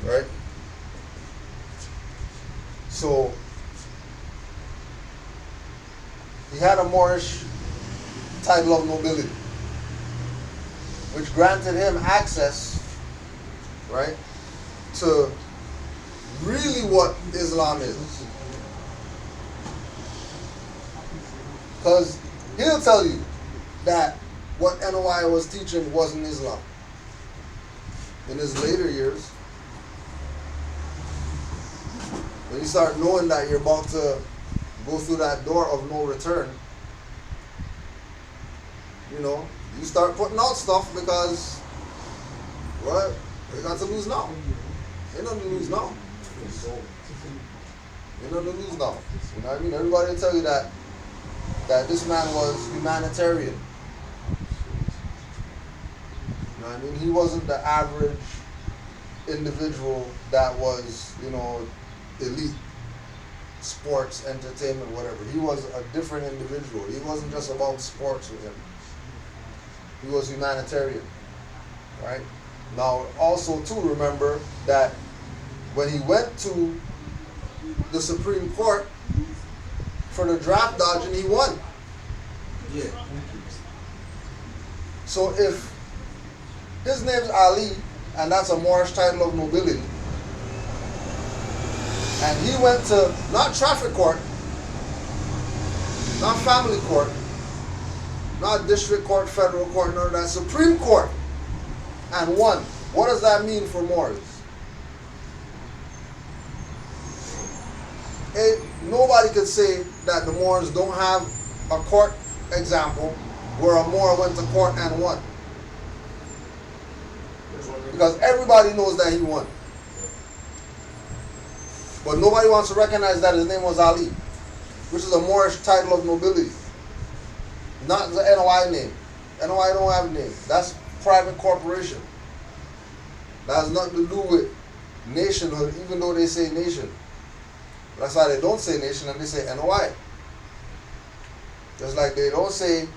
right? So he had a Moorish title of nobility, which granted him access, right, to really what Islam is. Because he'll tell you that what NOI was teaching wasn't Islam. In his later years, when you start knowing that you're about to go through that door of no return, you know, you start putting out stuff because, what? You got to lose now. Ain't nothing to lose now. Ain't nothing to lose now. You know what I mean? Everybody will tell you that this man was humanitarian. You know what I mean? He wasn't the average individual that was, you know, elite, sports, entertainment, whatever. He was a different individual. He wasn't just about sports with him. He was humanitarian, right? Now, also, too, remember that when he went to the Supreme Court for the draft dodging, he won. Yeah. So if his name's Ali, and that's a Moorish title of nobility, and he went to not traffic court, not family court, not district court, federal court, none of that, Supreme Court, and won. What does that mean for Moors? Nobody could say that the Moors don't have a court example where a Moor went to court and won. Because everybody knows that he won. But nobody wants to recognize that his name was Ali, which is a Moorish title of nobility. Not the NOI name. NOI don't have a name. That's private corporation. That has nothing to do with nationhood, even though they say nation. That's why they don't say nation and they say NOI. Just like they don't say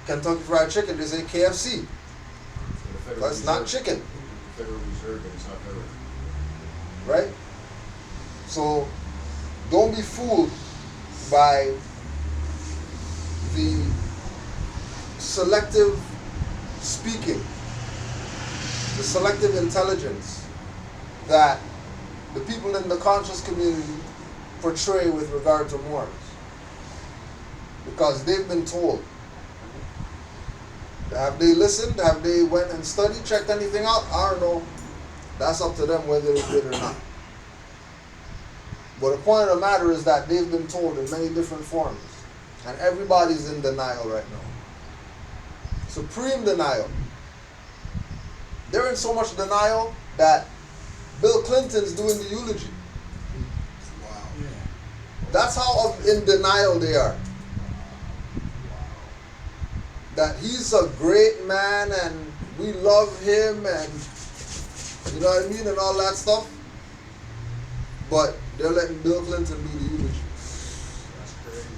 Kentucky Fried Chicken, they say KFC. That's not chicken. Federal Reserve, and it's not federal. Right? So don't be fooled by the selective speaking, the selective intelligence that the people in the conscious community portray with regard to Moors. Because they've been told. Have they listened? Have they went and studied, checked anything out? I don't know. That's up to them whether they did or not. But the point of the matter is that they've been told in many different forms. And everybody's in denial right now. Supreme denial. They're in so much denial that Bill Clinton's doing the eulogy. Wow. That's how in denial they are. That he's a great man and we love him and you know what I mean and all that stuff. But they're letting Bill Clinton do the eulogy. That's crazy.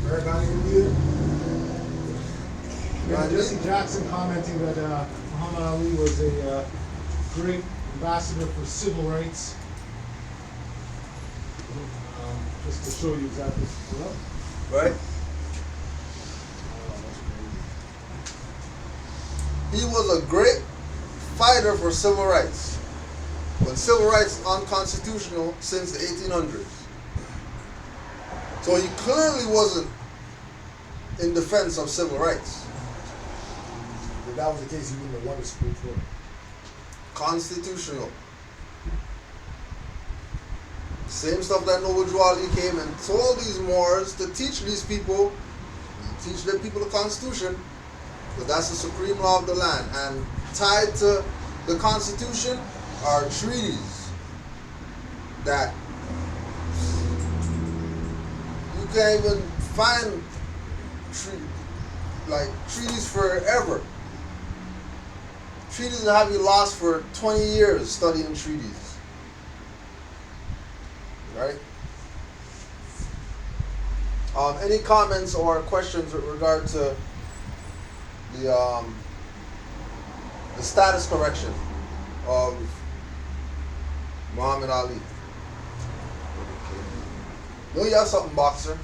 Everybody muted. Right. Jesse Jackson commenting that Muhammad Ali was a great ambassador for civil rights. Just to show you exactly. Right? He was a great fighter for civil rights. When civil rights unconstitutional since the 1800s. So he clearly wasn't in defense of civil rights. If that was the case, he wouldn't have won the Supreme Court. Constitutional. Same stuff that Noble Drew Ali came and told these Moors to teach these people, teach the people the Constitution, because that's the supreme law of the land. And tied to the Constitution are treaties that you can't even find treaties forever. Treaties that have you lost for 20 years studying treaties. Right? Any comments or questions with regard to the status correction of Muhammad Ali? No, you have something, boxer.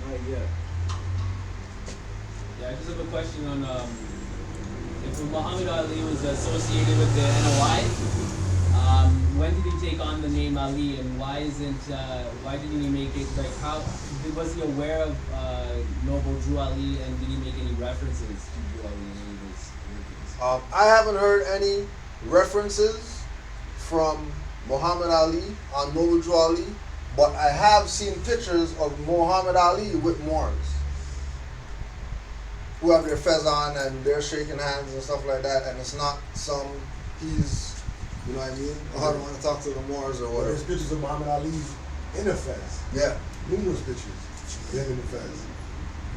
Not yet. Yeah, I just have a question on if Muhammad Ali was associated with the NOI. When did he take on the name Ali, and why didn't he make it, like, how was he aware of Noble Drew Ali, and did he make any references to Drew Ali in any of his interviews? I haven't heard any references from Muhammad Ali on Noble Drew Ali, but I have seen pictures of Muhammad Ali with Moors who have their fez on and they're shaking hands and stuff like that, and it's not he's, you know what I mean? Oh, I don't want to talk to the Moors or Well, whatever. there's pictures of Muhammad Ali in the fez. Yeah, Numerous pictures of him in the fez.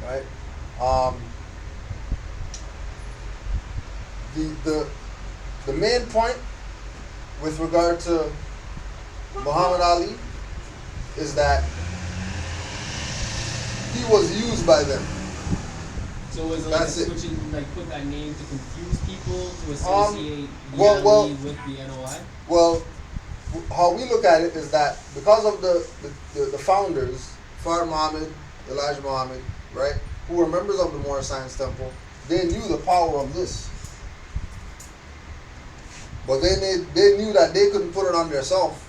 right? The main point with regard to Muhammad Ali is that he was used by them. So was it like That's it. switching, like, put that name to confuse people, to associate the well- Ali with the NOI? Well, how we look at it is that because of the founders, Fard Muhammad, Elijah Muhammad, right, who were members of the Moor Science Temple, they knew the power of this. But they knew that they couldn't put it on themselves,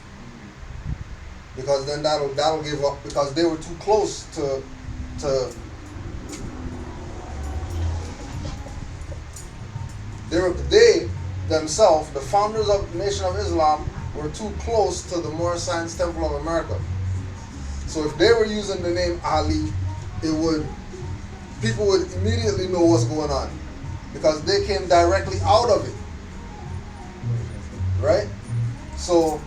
because then that'll give up, because they were too close to they themselves, the founders of the Nation of Islam, were too close to the Moor Science Temple of America. So if they were using the name Ali, people would immediately know what's going on, because they came directly out of it, right? So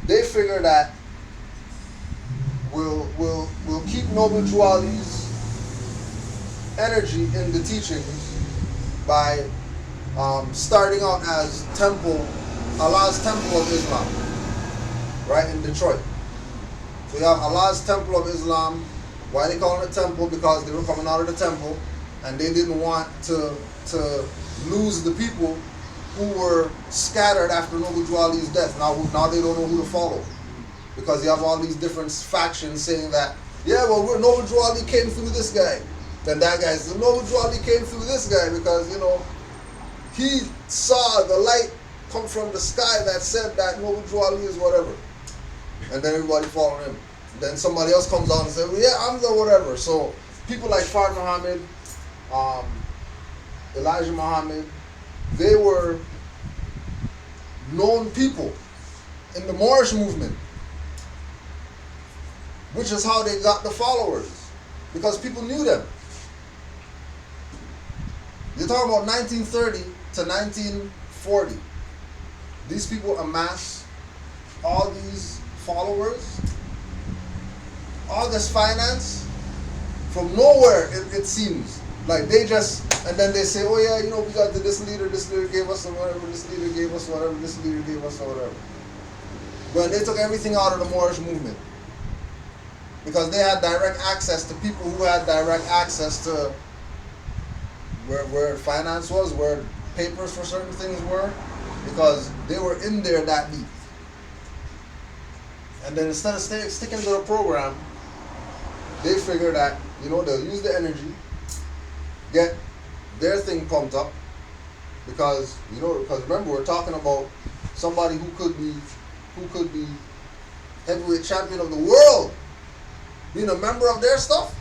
they figure that we'll keep Noble Drew Ali's energy in the teachings by starting out as Allah's Temple of Islam, right, in Detroit. So you have Allah's Temple of Islam. Why they call it a temple? Because they were coming out of the temple, and they didn't want to lose the people who were scattered after Noble Drew Ali's death. Now they don't know who to follow, because you have all these different factions saying that, yeah, well, Noble Drew Ali came through this guy. Then that guy says, Noble Drew Ali came through this guy because, he saw the light come from the sky that said that Noble Drew Ali is whatever. And then everybody followed him. Then somebody else comes on and says, well, yeah, I'm the whatever. So people like Fard Muhammad, Elijah Muhammad, they were known people in the Moorish movement, which is how they got the followers, because people knew them. You're talking about 1930 to 1940. These people amass all these followers, all this finance from nowhere, it seems. Like they just, and then they say, oh yeah, we got this leader gave us whatever, this leader gave us whatever, this leader gave us whatever. But they took everything out of the Moorish movement, because they had direct access to people who had direct access to where finance was, where papers for certain things were, because they were in there that deep. And then instead of sticking to the program, they figure that, they'll use the energy, get their thing pumped up, because remember, we're talking about somebody who could be heavyweight champion of the world, being a member of their stuff,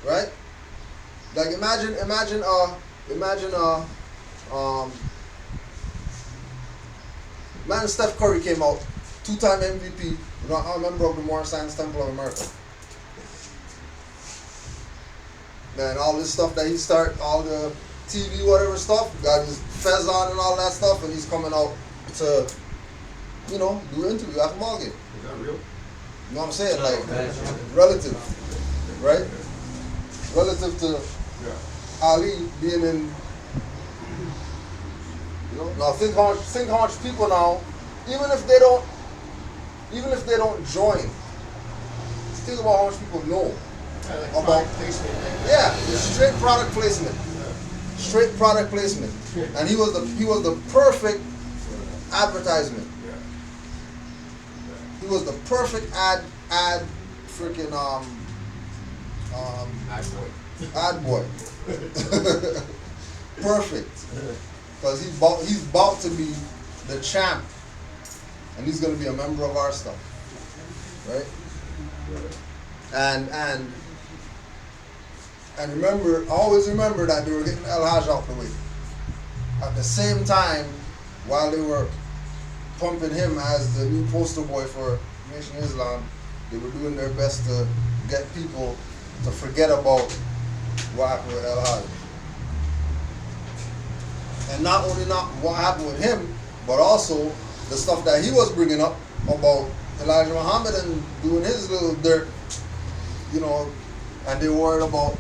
right? Like imagine Steph Curry came out, 2-time MVP, a member of the Moor Science Temple of America. Man, all this stuff that he started, all the TV, whatever stuff, got his fez on and all that stuff, and he's coming out to, do an interview after ball game. Is that real? You know what I'm saying? Like, relative, right? Relative to Ali being in, now think how much people now, even if they don't join, think about how much people know about, Placement. it's straight product placement. Straight product placement. And he was the perfect advertisement. Yeah. He was the perfect ad freaking Ad boy. ad boy. Perfect. Because he's about to be the champ. And he's gonna be a member of our stuff. Right? And remember, always remember that they were getting El Hajj out the way. At the same time, while they were pumping him as the new poster boy for Nation of Islam, they were doing their best to get people to forget about what happened with El Hajj. And not only not what happened with him, but also the stuff that he was bringing up about Elijah Muhammad and doing his little dirt, you know, and they worried about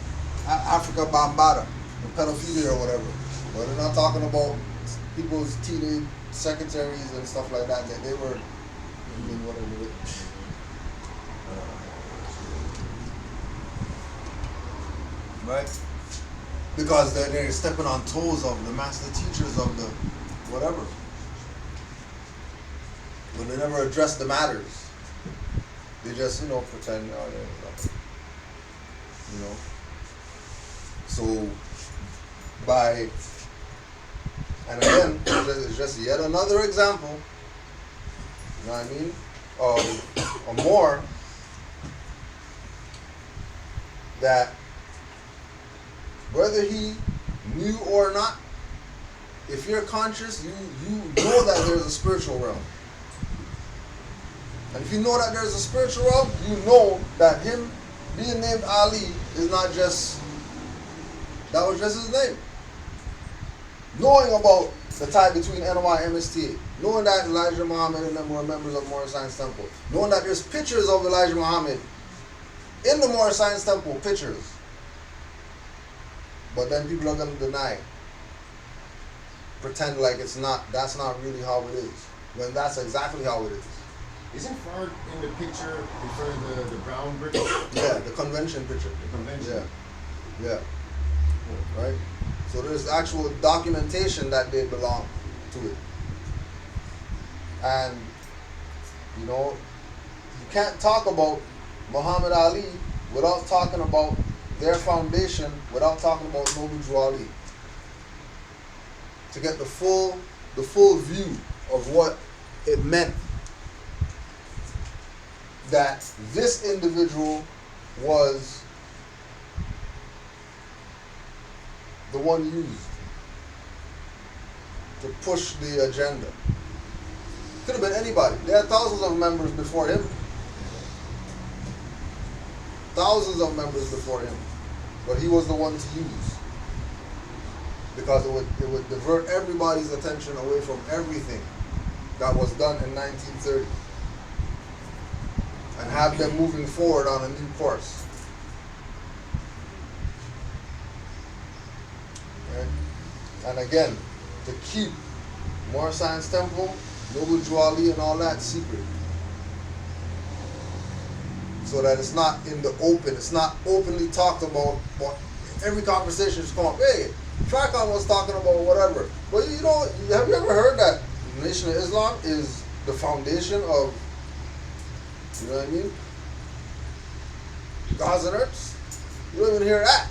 Africa Bambata, the pedophilia or whatever. But they're not talking about people's teenage secretaries and stuff like that. That they were, I mean, whatever. Right? Because they're stepping on toes of the master teachers of the whatever. But they never address the matters. They just, you know, pretend, oh, yeah, you know. So, and again, it's just yet another example, you know what I mean, of a more that whether he knew or not, if you're conscious, you know that there's a spiritual realm. And if you know that there's a spiritual realm, you know that him being named Ali is not just, that was just his name. Knowing about the tie between NY and MSTA, knowing that Elijah Muhammad and them were members of Morris Science Temple, knowing that there's pictures of Elijah Muhammad in the Morris Science Temple, pictures. But then people are going to deny, pretend like it's not, that's not really how it is, when that's exactly how it is. Isn't Fard in the picture in front of the brown brick? Yeah, the convention picture. The convention. Yeah. Right? So there's actual documentation that they belong to it. And, you know, you can't talk about Muhammad Ali without talking about their foundation, without talking about Noble Drew Ali. To get the full view of what it meant that this individual was the one used to push the agenda. Could have been anybody. There are thousands of members before him. Thousands of members before him. But he was the one to use. Because it would divert everybody's attention away from everything that was done in 1930. And have them moving forward on a new course. Okay? And again, to keep Morris Science Temple, Noble Drew Ali and all that secret. So that it's not in the open, it's not openly talked about, but every conversation is come up, hey, Farrakhan was talking about whatever. But you know, have you ever heard that Nation of Islam is the foundation of, you know what I mean? Gods and earths. You don't even hear that.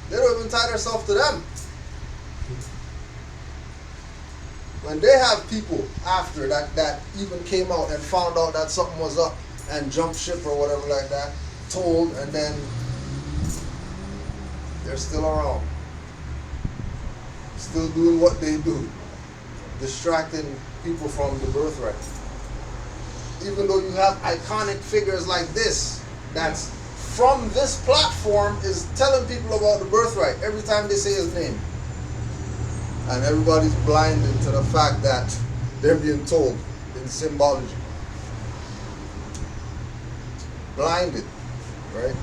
They don't even tie themselves to them. When they have people after that even came out and found out that something was up and jumped ship or whatever like that, told, and then they're still around. Still doing what they do. Distracting people from the birthright. Even though you have iconic figures like this, that's from this platform is telling people about the birthright every time they say his name. And everybody's blinded to the fact that they're being told in symbology. Blinded, right?